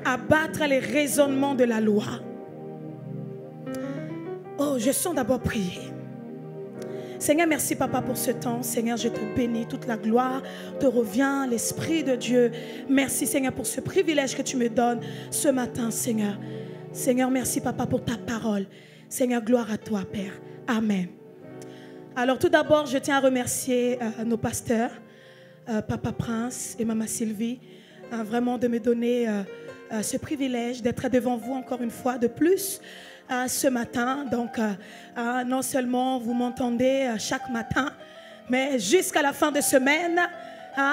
abattre les raisonnements de la loi. Oh, je sens d'abord prier. Seigneur, merci papa pour ce temps. Seigneur, je te bénis. Toute la gloire te revient, l'Esprit de Dieu. Merci Seigneur pour ce privilège que tu me donnes ce matin, Seigneur. Seigneur, merci papa pour ta parole. Seigneur, gloire à toi, Père. Amen. Alors tout d'abord, je tiens à remercier nos pasteurs, Papa Prince et Maman Sylvie, vraiment de me donner ce privilège d'être devant vous encore une fois de plus ce matin. Donc, non seulement vous m'entendez chaque matin, mais jusqu'à la fin de semaine,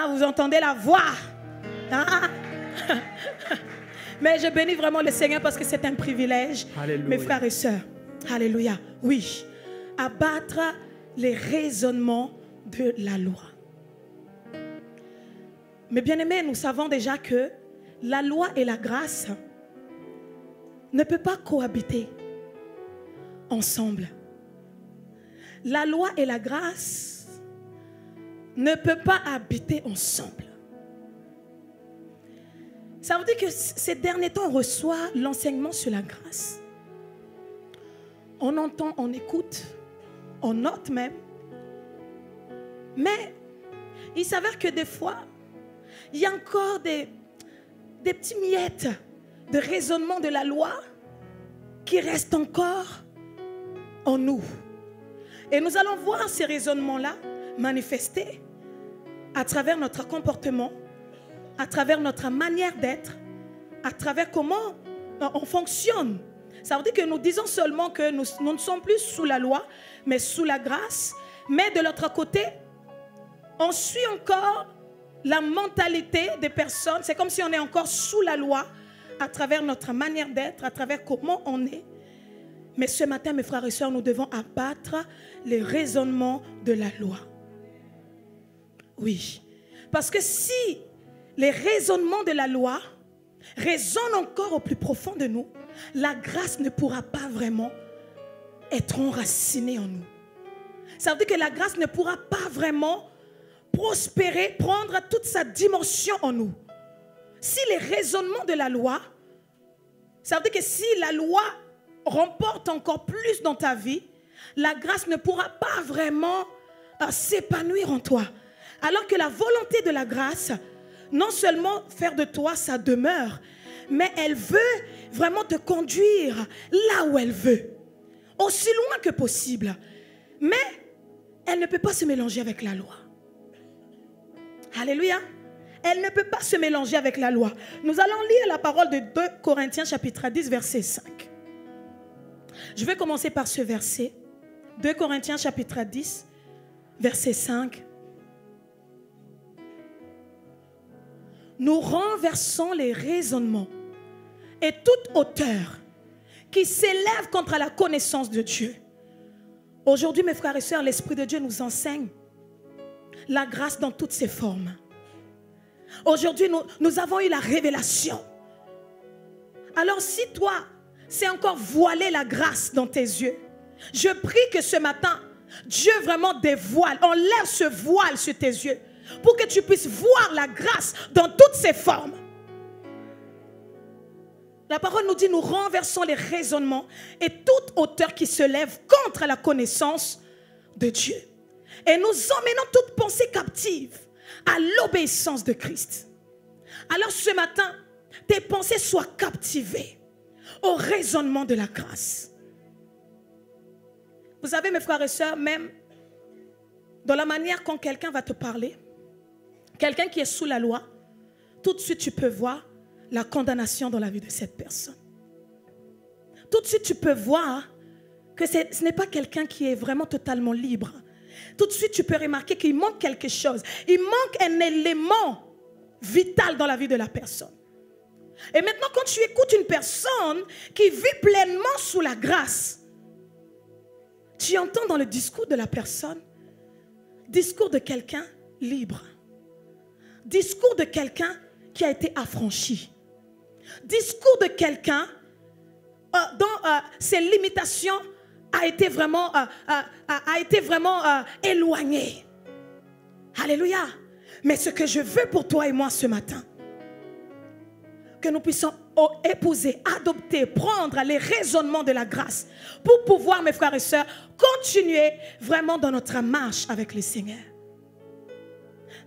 vous entendez la voix. Mais je bénis vraiment le Seigneur parce que c'est un privilège, Alléluia. Mes frères et sœurs. Alléluia. Oui, abattre les raisonnements de la loi. Mais bien aimés, nous savons déjà que la loi et la grâce ne peuvent pas cohabiter ensemble. La loi et la grâce ne peuvent pas habiter ensemble. Ça veut dire que ces derniers temps, on reçoit l'enseignement sur la grâce. On entend, on écoute, on note même. Mais il s'avère que des fois, il y a encore des petits miettes de raisonnement de la loi qui restent encore en nous. Et nous allons voir ces raisonnements-là manifester à travers notre comportement, à travers notre manière d'être, à travers comment on fonctionne. Ça veut dire que nous disons seulement que nous ne sommes plus sous la loi, mais sous la grâce. Mais de l'autre côté, on suit encore la mentalité des personnes. C'est comme si on est encore sous la loi à travers notre manière d'être, à travers comment on est. Mais ce matin, mes frères et sœurs, nous devons abattre les raisonnements de la loi. Oui. Parce que si les raisonnements de la loi résonnent encore au plus profond de nous, la grâce ne pourra pas vraiment être enracinée en nous. Ça veut dire que la grâce ne pourra pas vraiment prospérer, prendre toute sa dimension en nous. Si les raisonnements de la loi, ça veut dire que si la loi remporte encore plus dans ta vie, la grâce ne pourra pas vraiment s'épanouir en toi. Alors que la volonté de la grâce, non seulement faire de toi sa demeure, mais elle veut vraiment te conduire là où elle veut, aussi loin que possible. Mais elle ne peut pas se mélanger avec la loi. Alléluia. Elle ne peut pas se mélanger avec la loi. Nous allons lire la parole de 2 Corinthiens chapitre 10 verset 5. Je vais commencer par ce verset. 2 Corinthiens chapitre 10 verset 5. Nous renversons les raisonnements et toute hauteur qui s'élève contre la connaissance de Dieu. Aujourd'hui, mes frères et sœurs, l'Esprit de Dieu nous enseigne la grâce dans toutes ses formes. Aujourd'hui, nous avons eu la révélation. Alors si toi, c'est encore voilé la grâce dans tes yeux, je prie que ce matin, Dieu vraiment dévoile, enlève ce voile sur tes yeux pour que tu puisses voir la grâce dans toutes ses formes. La parole nous dit, nous renversons les raisonnements et toute hauteur qui se lève contre la connaissance de Dieu. Et nous emmenons toute pensée captive à l'obéissance de Christ. Alors ce matin, tes pensées soient captivées au raisonnement de la grâce. Vous savez, mes frères et sœurs, même dans la manière quand quelqu'un va te parler, quelqu'un qui est sous la loi, tout de suite tu peux voir la condamnation dans la vie de cette personne. Tout de suite tu peux voir que ce n'est pas quelqu'un qui est vraiment totalement libre. Tout de suite tu peux remarquer qu'il manque quelque chose. Il manque un élément vital dans la vie de la personne. Et maintenant quand tu écoutes une personne qui vit pleinement sous la grâce, tu entends dans le discours de la personne, discours de quelqu'un libre. Discours de quelqu'un qui a été affranchi. Discours de quelqu'un dont ses limitations a été vraiment éloigné. Alléluia. Mais ce que je veux pour toi et moi ce matin, que nous puissions épouser, adopter, prendre les raisonnements de la grâce pour pouvoir, mes frères et sœurs, continuer vraiment dans notre marche avec le Seigneur.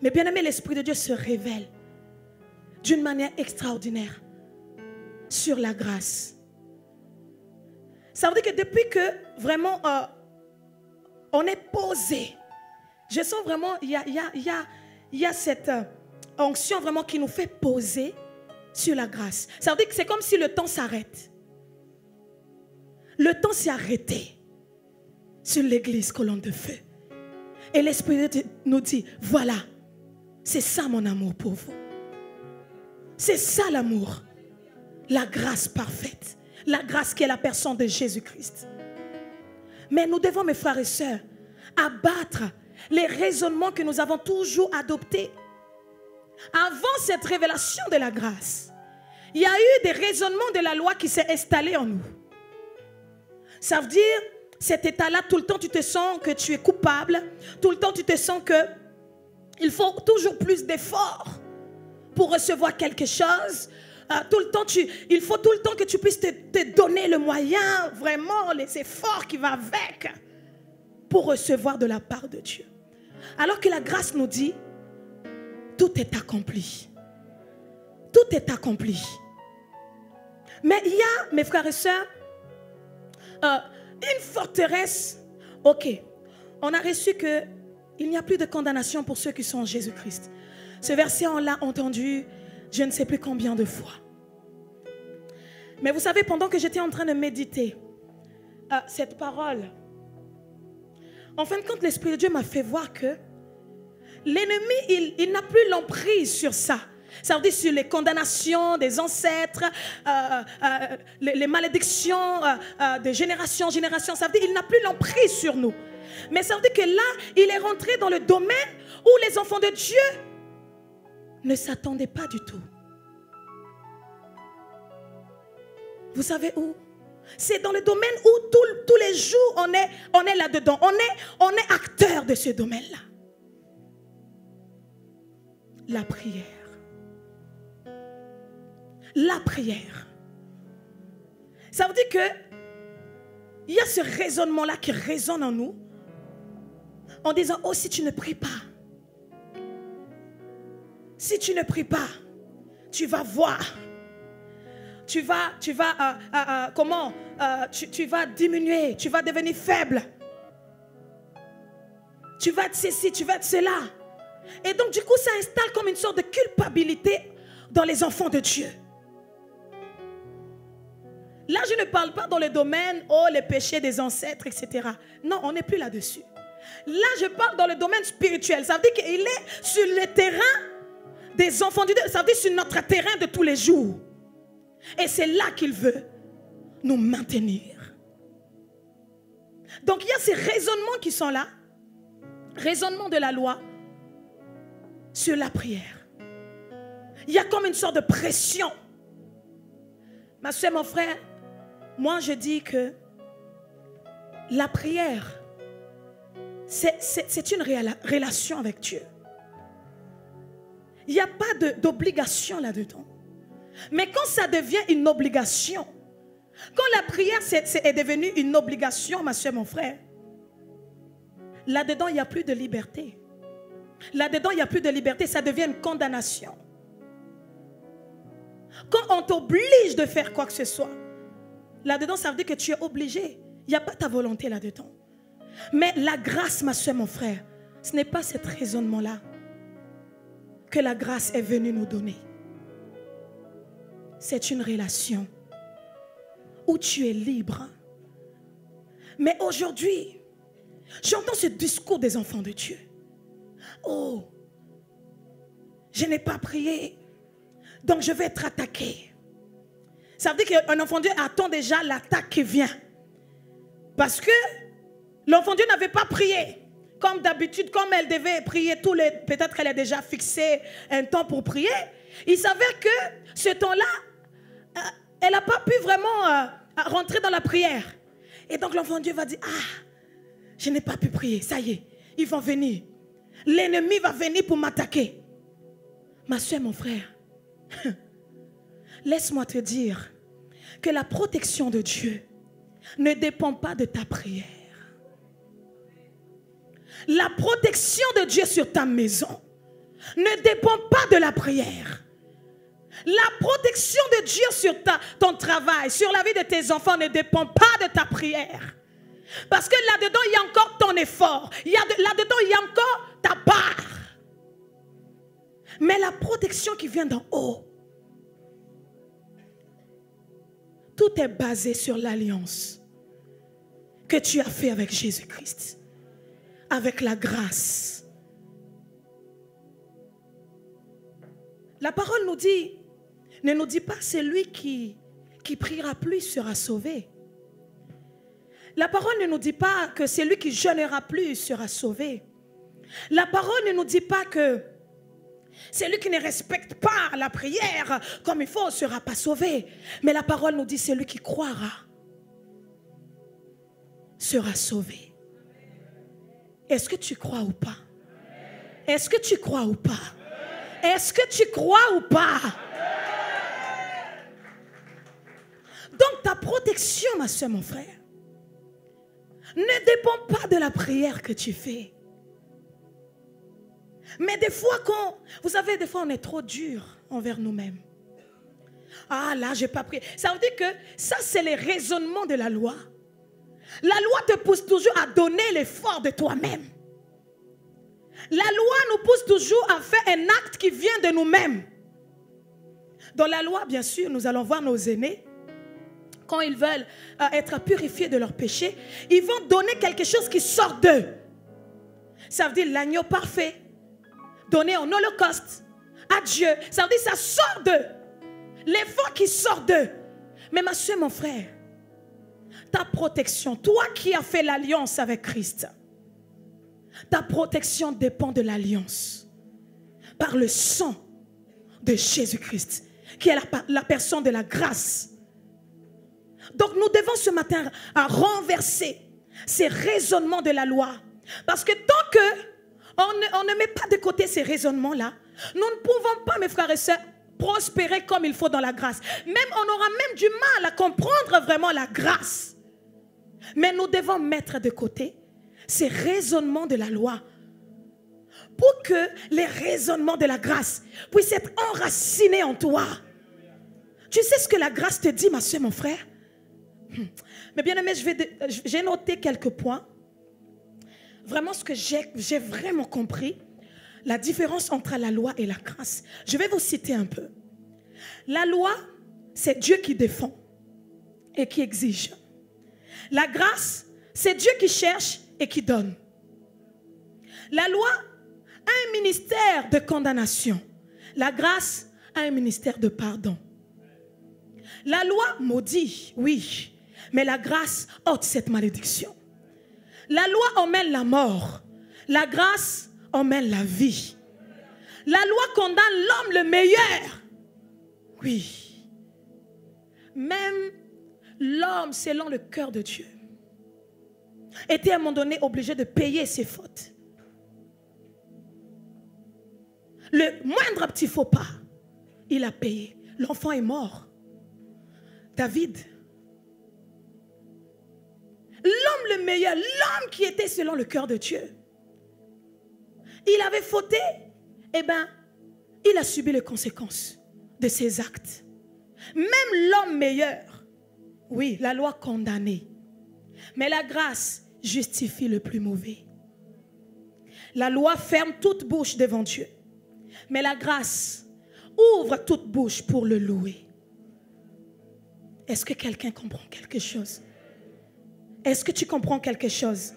Mais bien aimé, l'Esprit de Dieu se révèle d'une manière extraordinaire sur la grâce. Ça veut dire que depuis que vraiment on est posé, je sens vraiment, il y a cette onction vraiment qui nous fait poser sur la grâce. Ça veut dire que c'est comme si le temps s'arrête. Le temps s'est arrêté sur l'église colonne de feu. Et l'Esprit de Dieu nous dit, voilà, c'est ça mon amour pour vous. C'est ça l'amour. La grâce parfaite. La grâce qui est la personne de Jésus-Christ. Mais nous devons, mes frères et sœurs, abattre les raisonnements que nous avons toujours adoptés. Avant cette révélation de la grâce, il y a eu des raisonnements de la loi qui s'est installé en nous. Ça veut dire, cet état-là, tout le temps tu te sens que tu es coupable, tout le temps tu te sens que il faut toujours plus d'efforts pour recevoir quelque chose. Tout le temps, il faut tout le temps que tu puisses te donner le moyen, vraiment les efforts qui vont avec pour recevoir de la part de Dieu. Alors que la grâce nous dit, tout est accompli. Tout est accompli. Mais il y a, mes frères et sœurs, une forteresse. Ok, on a reçu qu'il n'y a plus de condamnation pour ceux qui sont en Jésus-Christ. Ce verset, on l'a entendu je ne sais plus combien de fois. Mais vous savez, pendant que j'étais en train de méditer cette parole, en fin de compte, l'Esprit de Dieu m'a fait voir que l'ennemi, il n'a plus l'emprise sur ça. Ça veut dire sur les condamnations des ancêtres, les malédictions de génération en génération. Ça veut dire qu'il n'a plus l'emprise sur nous. Mais ça veut dire que là, il est rentré dans le domaine où les enfants de Dieu ne s'attendaient pas du tout. Vous savez où? C'est dans le domaine où tous les jours on est là-dedans. On est acteur de ce domaine-là. La prière. La prière. Ça veut dire que il y a ce raisonnement-là qui résonne en nous en disant, oh, si tu ne pries pas, si tu ne pries pas, tu vas voir. Tu vas diminuer, tu vas devenir faible. Tu vas être ceci, tu vas être cela. Et donc du coup, ça installe comme une sorte de culpabilité dans les enfants de Dieu. Là, je ne parle pas dans le domaine, oh, les péchés des ancêtres, etc. Non, on n'est plus là-dessus. Là, je parle dans le domaine spirituel. Ça veut dire qu'il est sur le terrain des enfants de Dieu. Ça veut dire sur notre terrain de tous les jours. Et c'est là qu'il veut nous maintenir. Donc il y a ces raisonnements qui sont là. Raisonnement de la loi sur la prière. Il y a comme une sorte de pression. Ma soeur, mon frère, moi je dis que la prière, c'est une relation avec Dieu. Il n'y a pas d'obligation là-dedans. Mais quand ça devient une obligation, quand la prière est devenue une obligation, ma soeur, mon frère, là-dedans, il n'y a plus de liberté. Là-dedans, il n'y a plus de liberté, ça devient une condamnation. Quand on t'oblige de faire quoi que ce soit, là-dedans, ça veut dire que tu es obligé. Il n'y a pas ta volonté là-dedans. Mais la grâce, ma soeur, mon frère, ce n'est pas ce raisonnement-là que la grâce est venue nous donner. C'est une relation où tu es libre. Mais aujourd'hui, j'entends ce discours des enfants de Dieu. Oh, je n'ai pas prié, donc je vais être attaqué. Ça veut dire qu'un enfant de Dieu attend déjà l'attaque qui vient. Parce que l'enfant de Dieu n'avait pas prié. Comme d'habitude, comme elle devait prier peut-être qu'elle a déjà fixé un temps pour prier. Il s'avère que ce temps-là, elle n'a pas pu vraiment rentrer dans la prière. Et donc l'enfant de Dieu va dire, ah, je n'ai pas pu prier, ça y est, ils vont venir. L'ennemi va venir pour m'attaquer. Ma soeur, mon frère, laisse-moi te dire que la protection de Dieu ne dépend pas de ta prière. La protection de Dieu sur ta maison ne dépend pas de la prière. La protection de Dieu sur ton travail, sur la vie de tes enfants ne dépend pas de ta prière. Parce que là-dedans, il y a encore ton effort. Là-dedans, il y a encore ta part. Mais la protection qui vient d'en haut, tout est basé sur l'alliance que tu as fait avec Jésus-Christ, avec la grâce. La parole nous dit, ne nous dit pas celui qui priera plus sera sauvé. La parole ne nous dit pas que celui qui jeûnera plus sera sauvé. La parole ne nous dit pas que celui qui ne respecte pas la prière comme il faut ne sera pas sauvé. Mais la parole nous dit celui qui croira sera sauvé. Est-ce que tu crois ou pas? Est-ce que tu crois ou pas? Est-ce que tu crois ou pas? Donc ta protection, ma soeur, mon frère, ne dépend pas de la prière que tu fais. Mais des fois, vous savez, des fois on est trop dur envers nous-mêmes. Ah là, j'ai pas prié. Ça veut dire que ça, c'est les raisonnements de la loi. La loi te pousse toujours à donner l'effort de toi-même. La loi nous pousse toujours à faire un acte qui vient de nous-mêmes. Dans la loi, bien sûr, nous allons voir nos aînés. Quand ils veulent être purifiés de leurs péchés, ils vont donner quelque chose qui sort d'eux. Ça veut dire l'agneau parfait, donné en holocauste à Dieu. Ça veut dire ça sort d'eux. L'effort qui sort d'eux. Mais ma soeur, mon frère, ta protection, toi qui as fait l'alliance avec Christ, ta protection dépend de l'alliance par le sang de Jésus-Christ, qui est la personne de la grâce. Donc nous devons ce matin renverser ces raisonnements de la loi. Parce que tant qu'on ne met pas de côté ces raisonnements-là, nous ne pouvons pas, mes frères et sœurs, prospérer comme il faut dans la grâce. Même on aura même du mal à comprendre vraiment la grâce. Mais nous devons mettre de côté ces raisonnements de la loi pour que les raisonnements de la grâce puissent être enracinés en toi. Tu sais ce que la grâce te dit, ma soeur, mon frère? Mais bien aimé, j'ai noté quelques points. Vraiment ce que j'ai vraiment compris, la différence entre la loi et la grâce. Je vais vous citer un peu. La loi, c'est Dieu qui défend et qui exige. La grâce, c'est Dieu qui cherche et qui donne. La loi a un ministère de condamnation. La grâce a un ministère de pardon. La loi maudit, oui, mais la grâce ôte cette malédiction. La loi emmène la mort. La grâce emmène la vie. La loi condamne l'homme le meilleur. Oui. Même l'homme, selon le cœur de Dieu, était à un moment donné obligé de payer ses fautes. Le moindre petit faux pas, il a payé. L'enfant est mort. David, l'homme le meilleur, l'homme qui était selon le cœur de Dieu, il avait fauté, eh bien, il a subi les conséquences de ses actes. Même l'homme meilleur, oui, la loi condamnait, mais la grâce justifie le plus mauvais. La loi ferme toute bouche devant Dieu, mais la grâce ouvre toute bouche pour le louer. Est-ce que quelqu'un comprend quelque chose? Est-ce que tu comprends quelque chose?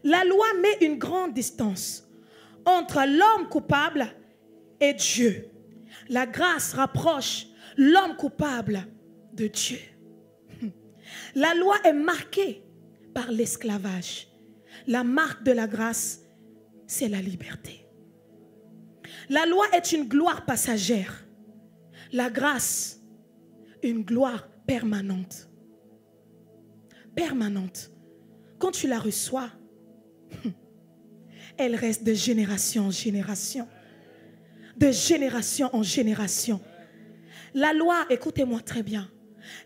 La loi met une grande distance entre l'homme coupable et Dieu. La grâce rapproche l'homme coupable de Dieu. La loi est marquée par l'esclavage. La marque de la grâce, c'est la liberté. La loi est une gloire passagère. La grâce, une gloire permanente. Permanente. Quand tu la reçois, elle reste de génération en génération. De génération en génération. La loi, écoutez-moi très bien,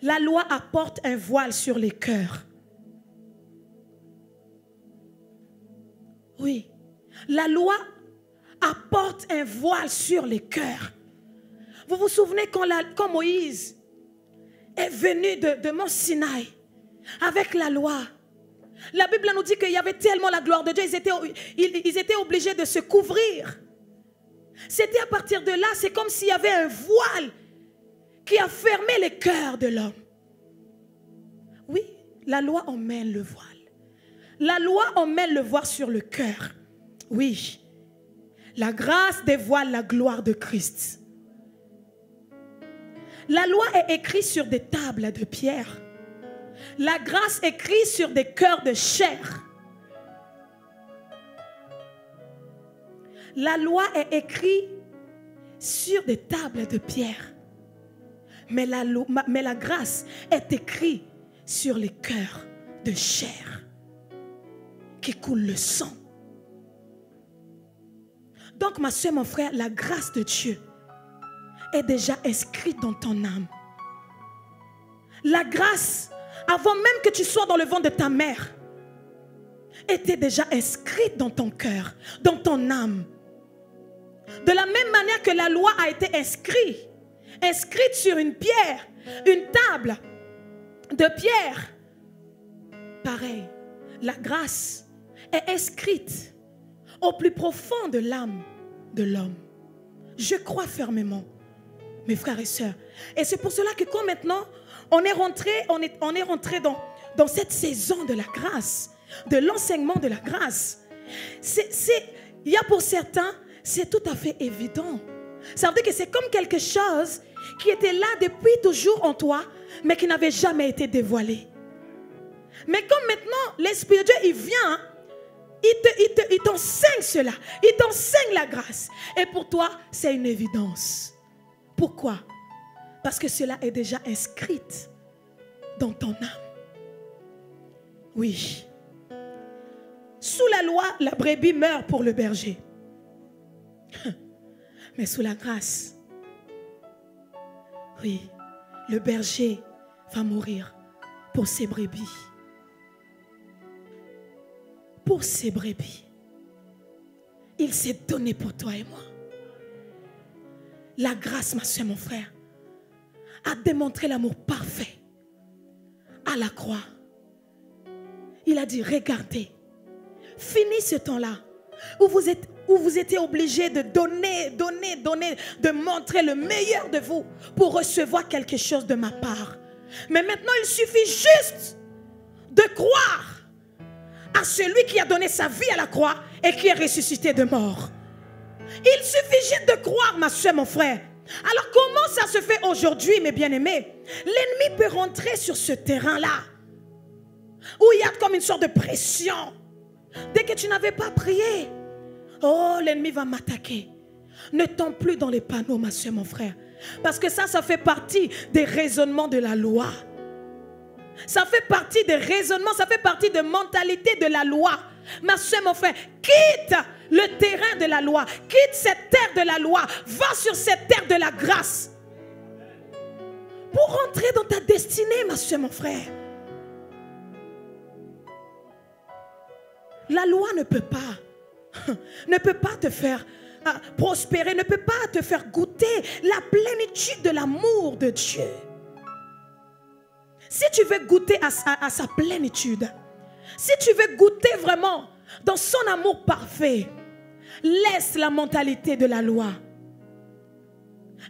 la loi apporte un voile sur les cœurs. Oui, la loi apporte un voile sur les cœurs. Vous vous souvenez quand Moïse est venu de Mont Sinaï avec la loi? La Bible nous dit qu'il y avait tellement la gloire de Dieu, ils étaient obligés de se couvrir. C'était à partir de là, c'est comme s'il y avait un voile qui a fermé les cœurs de l'homme. Oui, la loi emmène le voile. La loi emmène le voile sur le cœur. Oui, la grâce dévoile la gloire de Christ. La loi est écrite sur des tables de pierre. La grâce est écrite sur des cœurs de chair. La loi est écrite sur des tables de pierre. Mais la grâce est écrite sur les cœurs de chair qui coule le sang. Donc ma soeur, mon frère, la grâce de Dieu est déjà inscrite dans ton âme. La grâce, avant même que tu sois dans le ventre de ta mère, était déjà inscrite dans ton cœur, dans ton âme. De la même manière que la loi a été inscrite sur une pierre, une table de pierre. Pareil, la grâce est inscrite au plus profond de l'âme de l'homme. Je crois fermement, mes frères et sœurs. Et c'est pour cela que quand maintenant on est rentré dans cette saison de la grâce, de l'enseignement de la grâce, il y a pour certains, c'est tout à fait évident. Ça veut dire que c'est comme quelque chose qui était là depuis toujours en toi, mais qui n'avait jamais été dévoilé. Mais comme maintenant, l'Esprit de Dieu, il vient, il t'enseigne cela. Il t'enseigne la grâce. Et pour toi, c'est une évidence. Pourquoi? Parce que cela est déjà inscrit dans ton âme. Oui. Sous la loi, la brebis meurt pour le berger. Mais sous la grâce, oui, le berger va mourir pour ses brebis. Pour ses brebis. Il s'est donné pour toi et moi. La grâce, ma soeur, mon frère, a démontré l'amour parfait à la croix. Il a dit, regardez, fini ce temps-là où vous étiez obligé de donner, de montrer le meilleur de vous pour recevoir quelque chose de ma part. Mais maintenant, il suffit juste de croire à celui qui a donné sa vie à la croix et qui est ressuscité de mort. Il suffit juste de croire, ma soeur, mon frère. Alors comment ça se fait aujourd'hui, mes bien-aimés? L'ennemi peut rentrer sur ce terrain-là où il y a comme une sorte de pression. Dès que tu n'avais pas prié, oh, l'ennemi va m'attaquer. Ne tombe plus dans les panneaux, ma soeur, mon frère. Parce que ça fait partie des raisonnements de la loi. Ça fait partie des raisonnements, ça fait partie de mentalité de la loi. Ma soeur, mon frère, quitte le terrain de la loi, quitte cette terre de la loi, va sur cette terre de la grâce. Pour rentrer dans ta destinée, ma soeur, mon frère. La loi ne peut pas te faire prospérer, ne peut pas te faire goûter la plénitude de l'amour de Dieu. Si tu veux goûter à sa plénitude, si tu veux goûter vraiment dans son amour parfait, laisse la mentalité de la loi.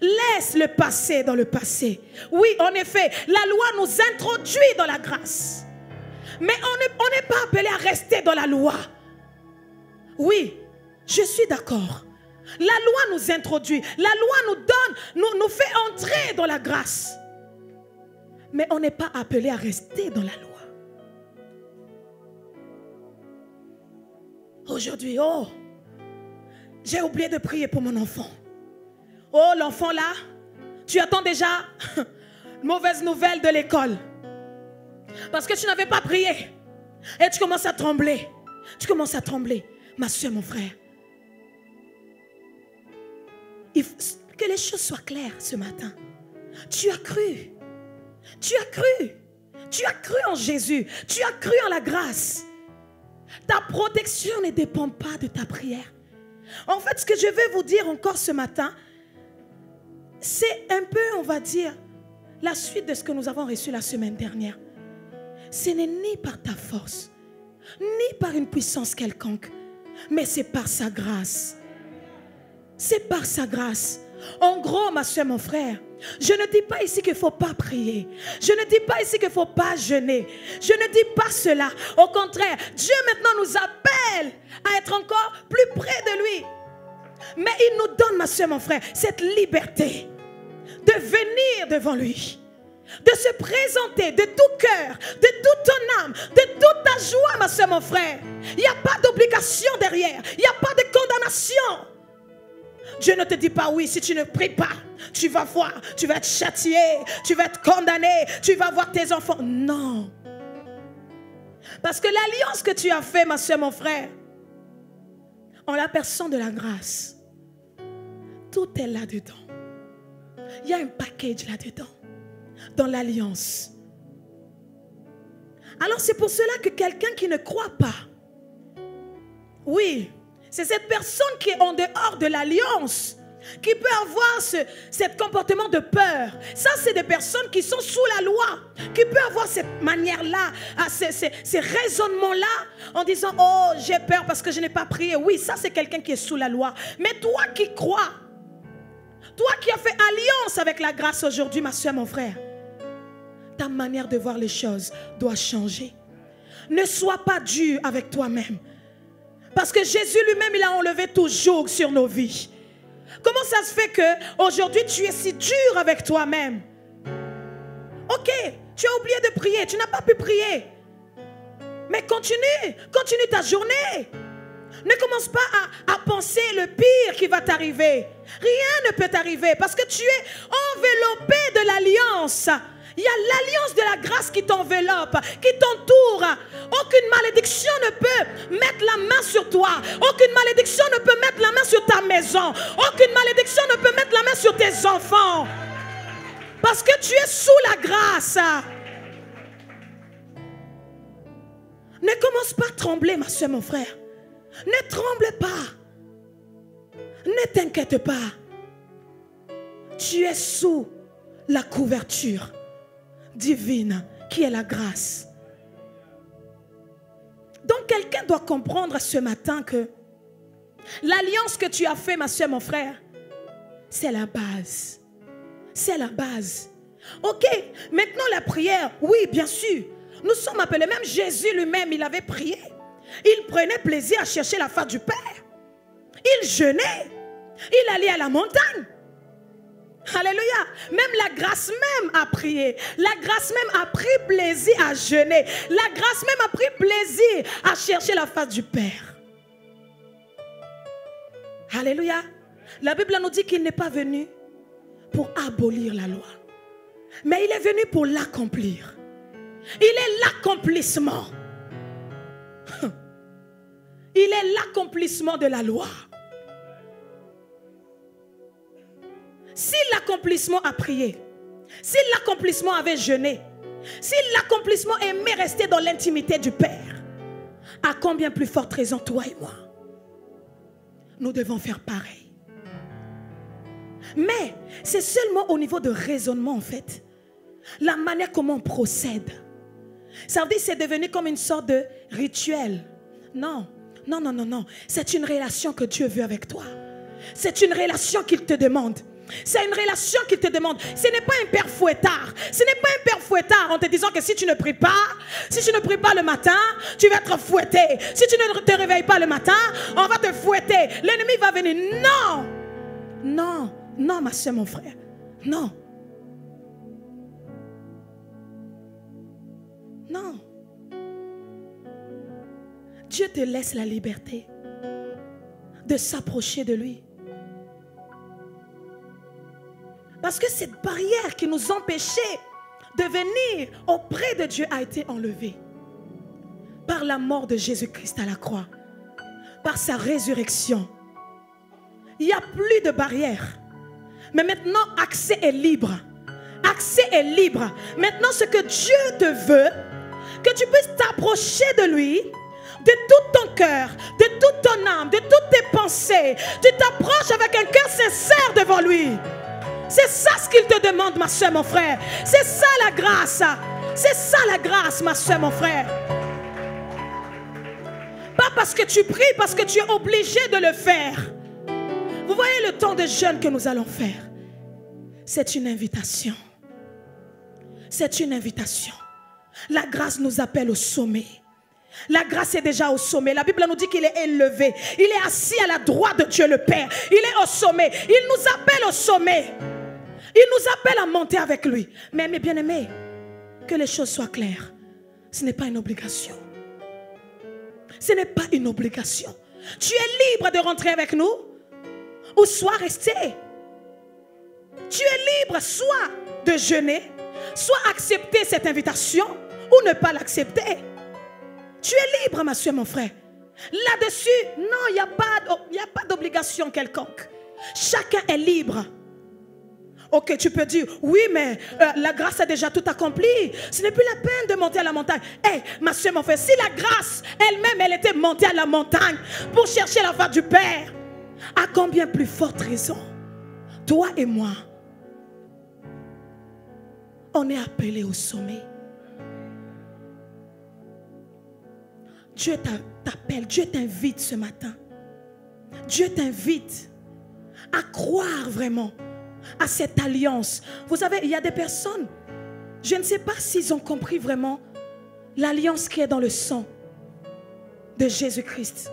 Laisse le passé dans le passé. Oui, en effet, la loi nous introduit dans la grâce. Mais on n'est pas appelé à rester dans la loi. Oui, je suis d'accord. La loi nous introduit. La loi nous fait entrer dans la grâce. Mais on n'est pas appelé à rester dans la loi. Aujourd'hui, oh, j'ai oublié de prier pour mon enfant. Oh, l'enfant là, tu attends déjà mauvaise nouvelle de l'école. Parce que tu n'avais pas prié. Et tu commences à trembler. Tu commences à trembler. Ma soeur, mon frère. Que les choses soient claires ce matin. Tu as cru. Tu as cru. Tu as cru en Jésus. Tu as cru en la grâce. Ta protection ne dépend pas de ta prière. En fait, ce que je vais vous dire encore ce matin, c'est un peu, on va dire, la suite de ce que nous avons reçu la semaine dernière. Ce n'est ni par ta force, ni par une puissance quelconque, mais c'est par sa grâce. C'est par sa grâce. En gros, ma soeur, mon frère, je ne dis pas ici qu'il ne faut pas prier. Je ne dis pas ici qu'il ne faut pas jeûner. Je ne dis pas cela. Au contraire, Dieu maintenant nous appelle à être encore plus près de lui. Mais il nous donne, ma soeur, mon frère, cette liberté de venir devant lui, de se présenter de tout cœur, de toute ton âme, de toute ta joie, ma soeur, mon frère. Il n'y a pas d'obligation derrière. Il n'y a pas de condamnation. Dieu ne te dit pas oui, si tu ne pries pas, tu vas voir, tu vas être châtié, tu vas être condamné, tu vas voir tes enfants. Non. Parce que l'alliance que tu as faite, ma soeur, mon frère, en la personne de la grâce, tout est là-dedans. Il y a un package là-dedans, dans l'alliance. Alors c'est pour cela que quelqu'un qui ne croit pas, oui, c'est cette personne qui est en dehors de l'alliance qui peut avoir ce comportement de peur. Ça, c'est des personnes qui sont sous la loi, qui peuvent avoir cette manière-là, ces raisonnements-là, en disant « Oh, j'ai peur parce que je n'ai pas prié. » Oui, ça, c'est quelqu'un qui est sous la loi. Mais toi qui crois, toi qui as fait alliance avec la grâce aujourd'hui, ma soeur, mon frère, ta manière de voir les choses doit changer. Ne sois pas dur avec toi-même. Parce que Jésus lui-même, il a enlevé tout joug sur nos vies. Comment ça se fait qu'aujourd'hui, tu es si dur avec toi-même? Ok, tu as oublié de prier, tu n'as pas pu prier. Mais continue ta journée. Ne commence pas à penser le pire qui va t'arriver. Rien ne peut t'arriver parce que tu es enveloppé de l'alliance. Il y a l'alliance de la grâce qui t'enveloppe, qui t'entoure. Aucune malédiction ne peut mettre la main sur toi. Aucune malédiction ne peut mettre la main sur ta maison. Aucune malédiction ne peut mettre la main sur tes enfants. Parce que tu es sous la grâce. Ne commence pas à trembler, ma soeur, mon frère. Ne tremble pas. Ne t'inquiète pas. Tu es sous la couverture divine qui est la grâce. Donc quelqu'un doit comprendre ce matin que l'alliance que tu as fait, ma soeur, mon frère, c'est la base. C'est la base. Ok, maintenant la prière, oui, bien sûr. Nous sommes appelés, même Jésus lui-même, il avait prié. Il prenait plaisir à chercher la face du Père. Il jeûnait. Il allait à la montagne. Alléluia. Même la grâce même a prié. La grâce même a pris plaisir à jeûner. La grâce même a pris plaisir à chercher la face du Père. Alléluia. La Bible nous dit qu'il n'est pas venu pour abolir la loi, mais il est venu pour l'accomplir. Il est l'accomplissement. Il est l'accomplissement de la loi. Si l'accomplissement a prié, si l'accomplissement avait jeûné, si l'accomplissement aimait rester dans l'intimité du Père, à combien plus forte raison toi et moi, nous devons faire pareil. Mais c'est seulement au niveau de raisonnement en fait, la manière comment on procède. Ça veut dire que c'est devenu comme une sorte de rituel. Non, non, non, non, non. C'est une relation que Dieu veut avec toi. C'est une relation qu'il te demande. C'est une relation qu'il te demande. Ce n'est pas un père fouettard. Ce n'est pas un père fouettard en te disant que si tu ne pries pas, le matin, tu vas être fouetté. Si tu ne te réveilles pas le matin, on va te fouetter. L'ennemi va venir. Non, non, non, ma soeur, mon frère. Non. Non. Dieu te laisse la liberté de s'approcher de lui. Parce que cette barrière qui nous empêchait de venir auprès de Dieu a été enlevée par la mort de Jésus-Christ à la croix, par sa résurrection. Il n'y a plus de barrière. Mais maintenant, accès est libre. Accès est libre. Maintenant, ce que Dieu te veut, que tu puisses t'approcher de lui, de tout ton cœur, de toute ton âme, de toutes tes pensées. Tu t'approches avec un cœur sincère devant lui. C'est ça ce qu'il te demande, ma soeur, mon frère. C'est ça la grâce. C'est ça la grâce, ma soeur, mon frère. Pas parce que tu pries, parce que tu es obligé de le faire. Vous voyez le temps de jeûne que nous allons faire. C'est une invitation. C'est une invitation. La grâce nous appelle au sommet. La grâce est déjà au sommet. La Bible nous dit qu'il est élevé. Il est assis à la droite de Dieu le Père. Il est au sommet. Il nous appelle au sommet. Il nous appelle à monter avec lui. Mais mes bien-aimés, que les choses soient claires. Ce n'est pas une obligation. Ce n'est pas une obligation. Tu es libre de rentrer avec nous ou soit rester. Tu es libre soit de jeûner, soit accepter cette invitation ou ne pas l'accepter. Tu es libre, ma soeur, mon frère. Là-dessus, non, il n'y a pas d'obligation quelconque. Chacun est libre. Ok, tu peux dire, oui, mais la grâce a déjà tout accompli. Ce n'est plus la peine de monter à la montagne. Hé, ma soeur, mon frère, si la grâce elle-même, elle était montée à la montagne pour chercher la voix du Père, à combien plus forte raison, toi et moi, on est appelés au sommet. Dieu t'appelle, Dieu t'invite ce matin. Dieu t'invite à croire vraiment à cette alliance. Vous savez, il y a des personnes, je ne sais pas s'ils ont compris vraiment l'alliance qui est dans le sang de Jésus-Christ.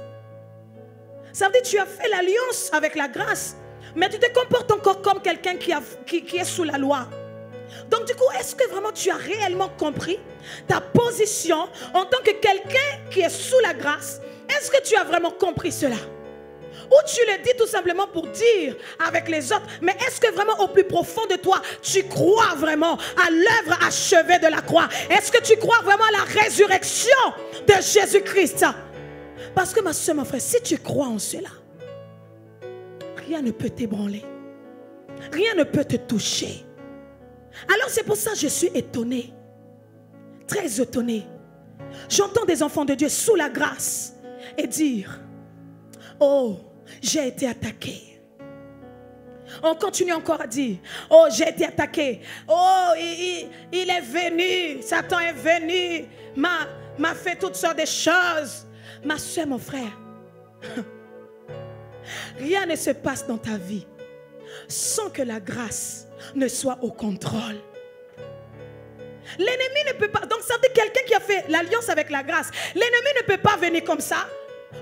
Ça veut dire que tu as fait l'alliance avec la grâce, mais tu te comportes encore comme quelqu'un qui est sous la loi. Donc du coup, est-ce que vraiment tu as réellement compris ta position en tant que quelqu'un qui est sous la grâce? Est-ce que tu as vraiment compris cela? Ou tu le dis tout simplement pour dire avec les autres, mais est-ce que vraiment au plus profond de toi, tu crois vraiment à l'œuvre achevée de la croix? Est-ce que tu crois vraiment à la résurrection de Jésus-Christ? Parce que ma soeur, mon frère, si tu crois en cela, rien ne peut t'ébranler. Rien ne peut te toucher. Alors c'est pour ça que je suis étonnée. Très étonnée. J'entends des enfants de Dieu sous la grâce et dire, oh, j'ai été attaqué. On continue encore à dire, oh, j'ai été attaqué. Oh, il est venu, Satan est venu, m'a fait toutes sortes de choses. Ma soeur, mon frère, rien ne se passe dans ta vie sans que la grâce ne soit au contrôle. L'ennemi ne peut pas, donc ça veut dire quelqu'un qui a fait l'alliance avec la grâce, l'ennemi ne peut pas venir comme ça,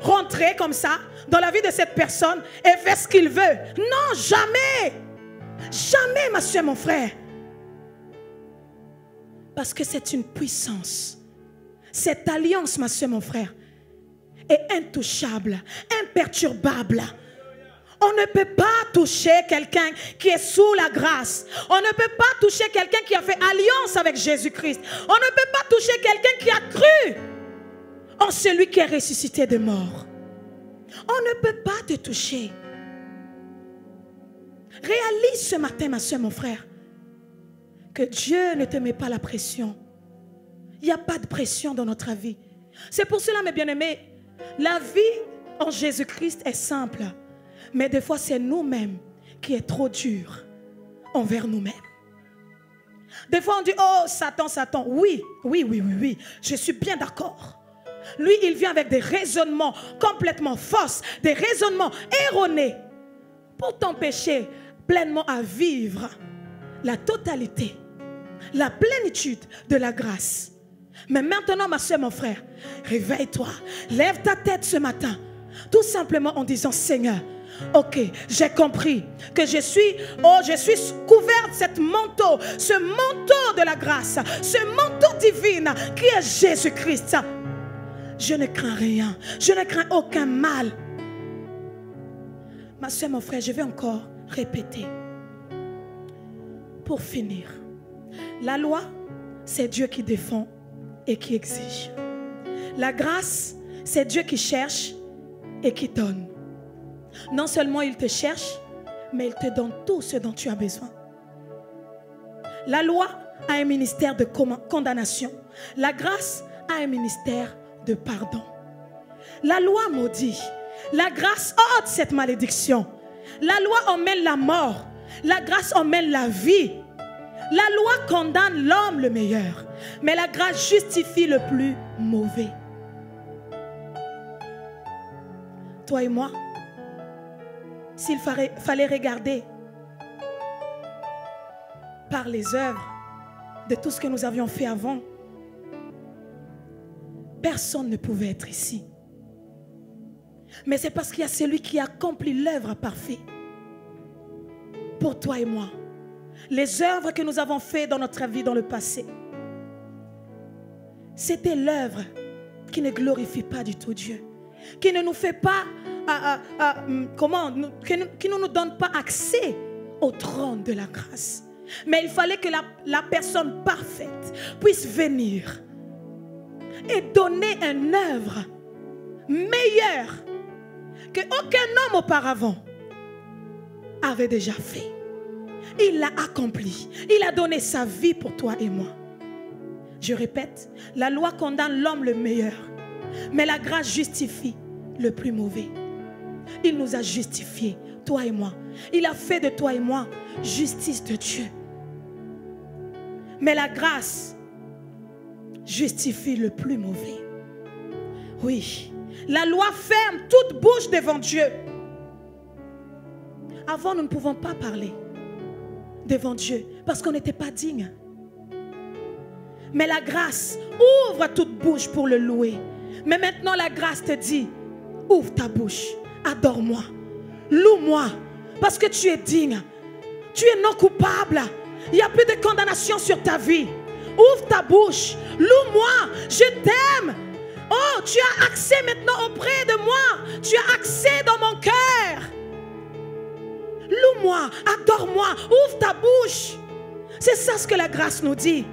rentrer comme ça dans la vie de cette personne et faire ce qu'il veut. Non, jamais. Jamais, ma soeur, mon frère. Parce que c'est une puissance. Cette alliance, ma soeur, mon frère, est intouchable, imperturbable. On ne peut pas toucher quelqu'un qui est sous la grâce. On ne peut pas toucher quelqu'un qui a fait alliance avec Jésus-Christ. On ne peut pas toucher quelqu'un qui a cru en celui qui est ressuscité de mort. On ne peut pas te toucher. Réalise ce matin, ma soeur, mon frère, que Dieu ne te met pas la pression. Il n'y a pas de pression dans notre vie. C'est pour cela, mes bien-aimés, la vie en Jésus-Christ est simple. Mais des fois, c'est nous-mêmes qui est trop dur envers nous-mêmes. Des fois, on dit, oh, Satan, Satan. Oui, je suis bien d'accord. Lui, il vient avec des raisonnements complètement fausses, des raisonnements erronés pour t'empêcher pleinement à vivre la totalité, la plénitude de la grâce. Mais maintenant, ma soeur, mon frère, réveille-toi, lève ta tête ce matin, tout simplement en disant, Seigneur, ok, j'ai compris que je suis couverte de ce manteau de la grâce, ce manteau divin qui est Jésus-Christ. Je ne crains rien, je ne crains aucun mal. Ma soeur, mon frère, je vais encore répéter. Pour finir, la loi, c'est Dieu qui défend et qui exige. La grâce, c'est Dieu qui cherche et qui donne. Non seulement il te cherche, mais il te donne tout ce dont tu as besoin. La loi a un ministère de condamnation. La grâce a un ministère de pardon. La loi maudit. La grâce ôte cette malédiction. La loi emmène la mort. La grâce emmène la vie. La loi condamne l'homme le meilleur, mais la grâce justifie le plus mauvais. Toi et moi, s'il fallait regarder par les œuvres de tout ce que nous avions fait avant, personne ne pouvait être ici. Mais c'est parce qu'il y a celui qui accomplit l'œuvre parfaite. Pour toi et moi, les œuvres que nous avons faites dans notre vie dans le passé, c'était l'œuvre qui ne glorifie pas du tout Dieu, qui ne nous fait pas, qui ne nous donne pas accès au trône de la grâce. Mais il fallait que la personne parfaite puisse venir et donner une œuvre meilleure qu'aucun homme auparavant avait déjà fait. Il l'a accompli. Il a donné sa vie pour toi et moi. Je répète, la loi condamne l'homme le meilleur, mais la grâce justifie le plus mauvais. Il nous a justifiés, toi et moi. Il a fait de toi et moi justice de Dieu. Mais la grâce justifie le plus mauvais. Oui, la loi ferme toute bouche devant Dieu. Avant, nous ne pouvons pas parler devant Dieu parce qu'on n'était pas digne. Mais la grâce ouvre toute bouche pour le louer. Mais maintenant la grâce te dit, ouvre ta bouche, adore-moi, loue-moi, parce que tu es digne, tu es non coupable, il n'y a plus de condamnation sur ta vie. Ouvre ta bouche, loue-moi, je t'aime. Oh, tu as accès maintenant auprès de moi, tu as accès dans mon cœur. Loue-moi, adore-moi, ouvre ta bouche. C'est ça ce que la grâce nous dit.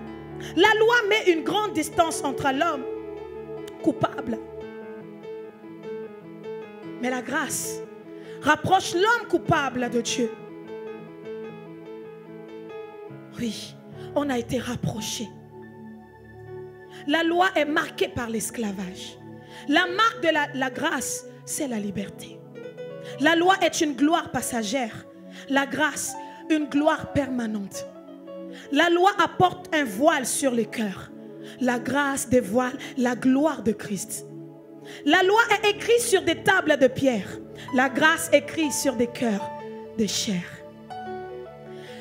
La loi met une grande distance entre l'homme coupable. Mais la grâce rapproche l'homme coupable de Dieu. Oui, on a été rapprochés. La loi est marquée par l'esclavage. La marque de la grâce, c'est la liberté. La loi est une gloire passagère. La grâce, une gloire permanente. La loi apporte un voile sur le cœur. La grâce dévoile la gloire de Christ. La loi est écrite sur des tables de pierre. La grâce écrite sur des cœurs de chair.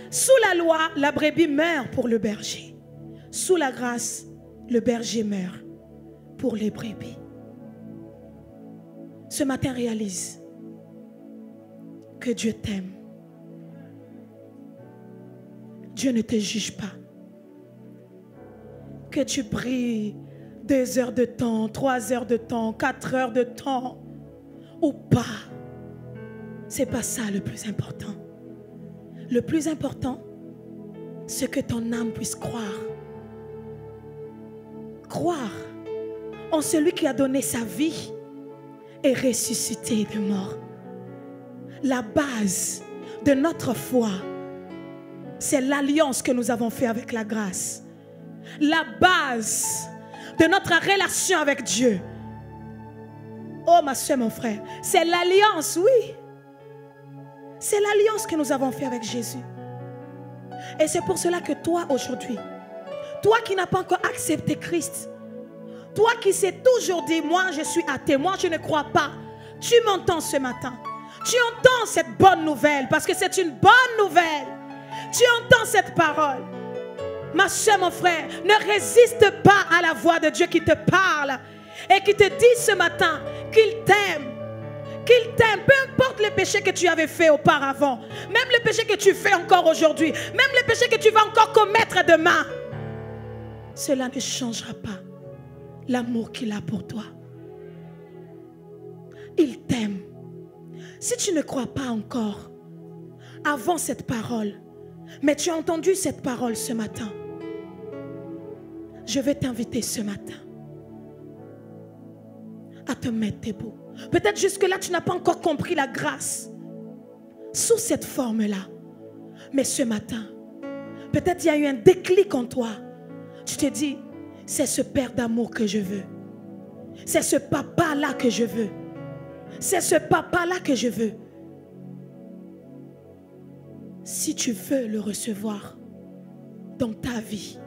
Sous la loi, la brebis meurt pour le berger. Sous la grâce, le berger meurt pour les brebis. Ce matin, réalise que Dieu t'aime. Dieu ne te juge pas. Que tu pries 2 heures de temps, 3 heures de temps, 4 heures de temps ou pas. C'est pas ça le plus important. Le plus important, c'est que ton âme puisse croire. Croire en celui qui a donné sa vie et ressuscité de mort. La base de notre foi, c'est l'alliance que nous avons faite avec la grâce. La base de notre relation avec Dieu. Oh ma soeur, mon frère, c'est l'alliance, oui. C'est l'alliance que nous avons faite avec Jésus. Et c'est pour cela que toi aujourd'hui, toi qui n'as pas encore accepté Christ, toi qui sais toujours dit, moi je suis athée, moi je ne crois pas, tu m'entends ce matin. Tu entends cette bonne nouvelle parce que c'est une bonne nouvelle. Tu entends cette parole. Ma soeur, mon frère, ne résiste pas à la voix de Dieu qui te parle et qui te dit ce matin qu'il t'aime. Qu'il t'aime, peu importe les péchés que tu avais fait auparavant, même les péchés que tu fais encore aujourd'hui, même les péchés que tu vas encore commettre demain, cela ne changera pas l'amour qu'il a pour toi. Il t'aime. Si tu ne crois pas encore, avant cette parole, mais tu as entendu cette parole ce matin, je vais t'inviter ce matin à te mettre debout. Peut-être jusque-là, tu n'as pas encore compris la grâce sous cette forme-là. Mais ce matin, Peut-être il y a eu un déclic en toi. Tu te dis, c'est ce père d'amour que je veux. C'est ce papa-là que je veux. C'est ce papa-là que je veux. Si tu veux le recevoir dans ta vie,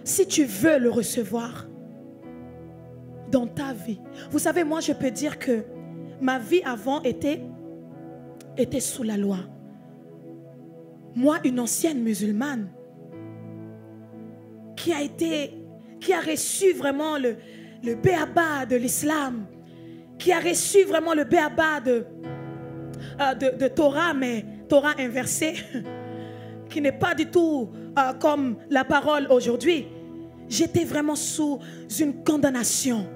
si tu veux le recevoir dans ta vie. Vous savez, moi je peux dire que ma vie avant était sous la loi. Moi, une ancienne musulmane qui a reçu vraiment le béaba de l'islam, qui a reçu vraiment le béaba de Torah, mais Torah inversée, qui n'est pas du tout comme la parole aujourd'hui. J'étais vraiment sous une condamnation.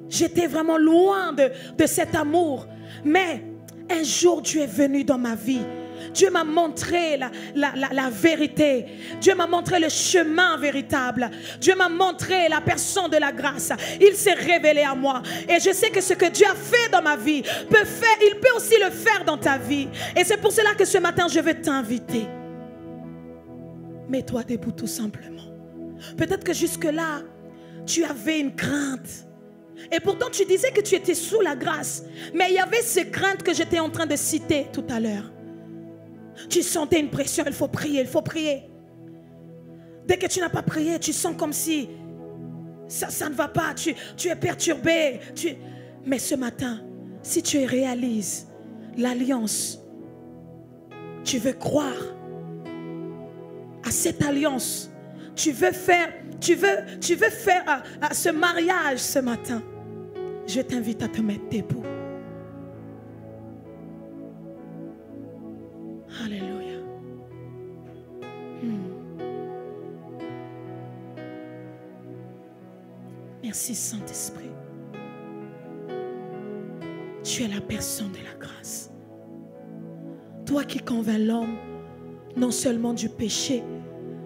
J'étais vraiment loin de cet amour. Mais un jour, Dieu est venu dans ma vie. Dieu m'a montré la vérité. Dieu m'a montré le chemin véritable. Dieu m'a montré la personne de la grâce. Il s'est révélé à moi. Et je sais que ce que Dieu a fait dans ma vie, il peut aussi le faire dans ta vie. Et c'est pour cela que ce matin, je veux t'inviter. Mets-toi debout tout simplement. Peut-être que jusque-là, tu avais une crainte. Et pourtant, tu disais que tu étais sous la grâce. Mais il y avait ces craintes que j'étais en train de citer tout à l'heure. Tu sentais une pression, il faut prier, il faut prier. Dès que tu n'as pas prié, tu sens comme si ça ne va pas, tu es perturbé. Mais ce matin, si tu réalises l'alliance, tu veux croire à cette alliance, tu veux faire ce mariage ce matin, je t'invite à te mettre debout. Alléluia. Merci Saint-Esprit. Tu es la personne de la grâce. Toi qui convaincs l'homme non seulement du péché,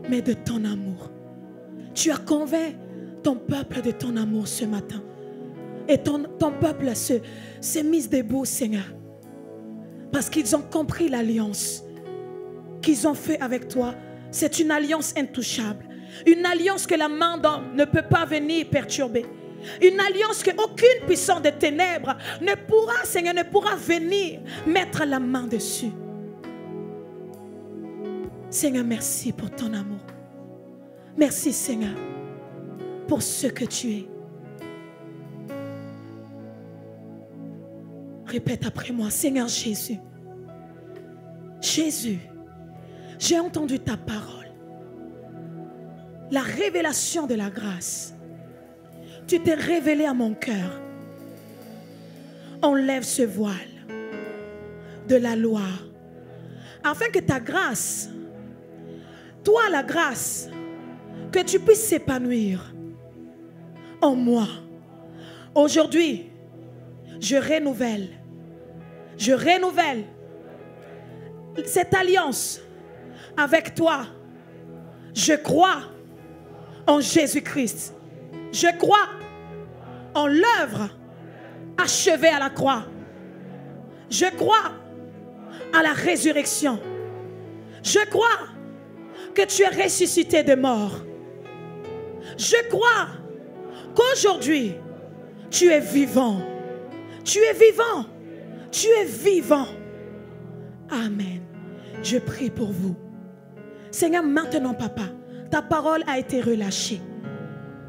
mais de ton amour. Tu as convaincu ton peuple de ton amour ce matin. Et ton peuple s'est mis debout, Seigneur. Parce qu'ils ont compris l'alliance qu'ils ont fait avec toi. C'est une alliance intouchable. Une alliance que la main d'homme ne peut pas venir perturber. Une alliance que aucune puissance des ténèbres ne pourra, Seigneur, ne pourra venir mettre la main dessus. Seigneur, merci pour ton amour. Merci, Seigneur, pour ce que tu es. Répète après moi, Seigneur Jésus. Jésus, j'ai entendu ta parole. La révélation de la grâce. Tu t'es révélé à mon cœur. Enlève ce voile de la loi, afin que ta grâce, toi la grâce, que tu puisses s'épanouir en moi. Aujourd'hui, je renouvelle cette alliance avec toi. Je crois en Jésus-Christ. Je crois en l'œuvre achevée à la croix. Je crois à la résurrection. Je crois que tu es ressuscité de mort. Je crois qu'aujourd'hui, tu es vivant. Tu es vivant. Tu es vivant. Amen. Je prie pour vous. Seigneur, maintenant, Papa, ta parole a été relâchée.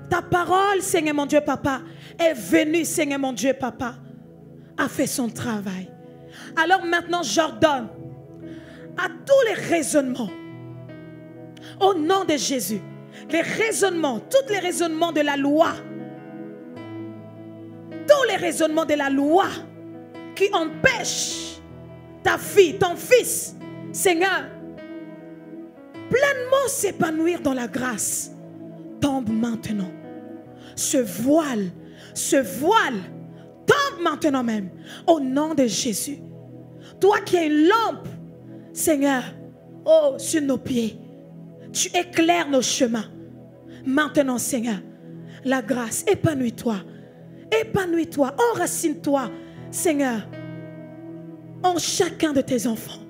Ta parole, Seigneur mon Dieu, Papa, est venue, Seigneur mon Dieu, Papa, a fait son travail. Alors maintenant, j'ordonne à tous les raisonnements, au nom de Jésus, les raisonnements, tous les raisonnements de la loi, tous les raisonnements de la loi qui empêchent ta fille, ton fils, Seigneur, pleinement s'épanouir dans la grâce, tombe maintenant. Ce voile, tombe maintenant même, au nom de Jésus. Toi qui es une lampe, Seigneur, oh, sur nos pieds, tu éclaires nos chemins. Maintenant, Seigneur, la grâce, épanouis-toi, enracine-toi, Seigneur, en chacun de tes enfants.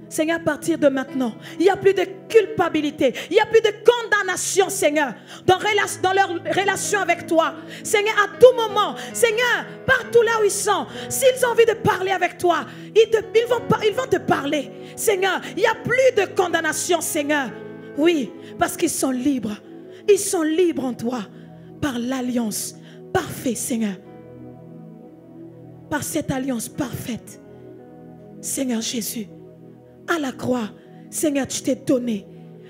Seigneur, à partir de maintenant, il n'y a plus de culpabilité, il n'y a plus de condamnation, Seigneur, dans leur relation avec toi. Seigneur, à tout moment, Seigneur, partout là où ils sont, s'ils ont envie de parler avec toi, ils vont te parler. Seigneur, il n'y a plus de condamnation, Seigneur. Oui, parce qu'ils sont libres. Ils sont libres en toi, par l'alliance parfaite, Seigneur. Par cette alliance parfaite, Seigneur Jésus. À la croix, Seigneur, tu t'es donné.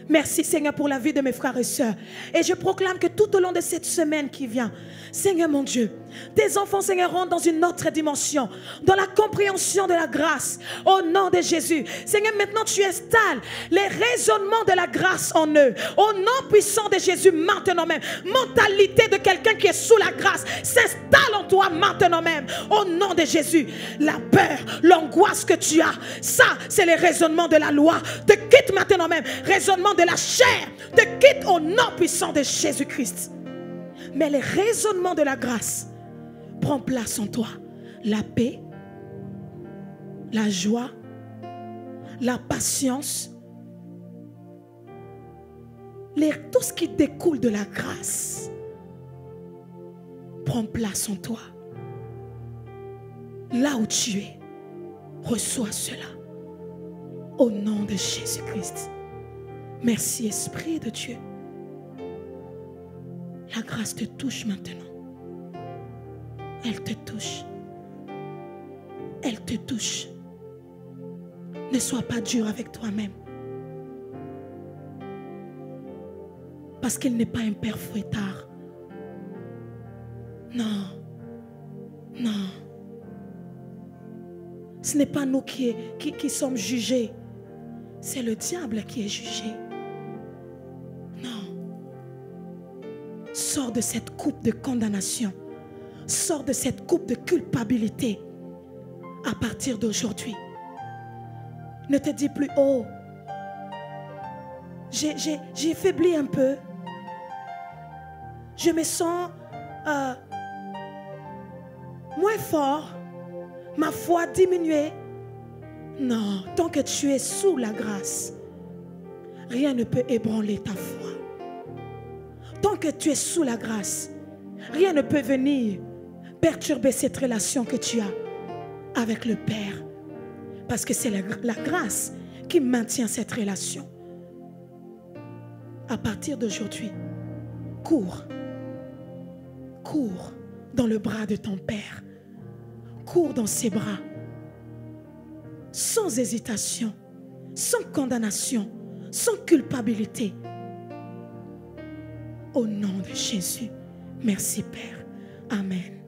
Merci, Seigneur, pour la vie de mes frères et sœurs. Et je proclame que tout au long de cette semaine qui vient, Seigneur mon Dieu, tes enfants, Seigneur, rentrent dans une autre dimension, dans la compréhension de la grâce, au nom de Jésus. Seigneur, maintenant tu installes les raisonnements de la grâce en eux, au nom puissant de Jésus, maintenant même. Mentalité de quelqu'un qui est sous la grâce s'installe en toi maintenant même, au nom de Jésus. La peur, l'angoisse que tu as, ça, c'est les raisonnements de la loi. Te quitte maintenant même, raisonnement de la chair, te quitte au nom puissant de Jésus-Christ. Mais les raisonnements de la grâce prennent place en toi. La paix, la joie, la patience, tout ce qui découle de la grâce prend place en toi. Là où tu es, reçois cela au nom de Jésus-Christ. Merci, Esprit de Dieu. La grâce te touche maintenant. Elle te touche. Elle te touche. Ne sois pas dur avec toi-même. Parce qu'il n'est pas un père fouettard. Non. Non. Ce n'est pas nous qui sommes jugés. C'est le diable qui est jugé. Non. Sors de cette coupe de condamnation. Sors de cette coupe de culpabilité. À partir d'aujourd'hui. Ne te dis plus, oh, j'ai faibli un peu. Je me sens moins fort. Ma foi diminuée. Non, tant que tu es sous la grâce, rien ne peut ébranler ta foi. Tant que tu es sous la grâce, rien ne peut venir perturber cette relation que tu as avec le Père. Parce que c'est la grâce qui maintient cette relation. À partir d'aujourd'hui, cours. Cours dans le bras de ton Père. Cours dans ses bras. Sans hésitation, sans condamnation, sans culpabilité. Au nom de Jésus, merci Père. Amen.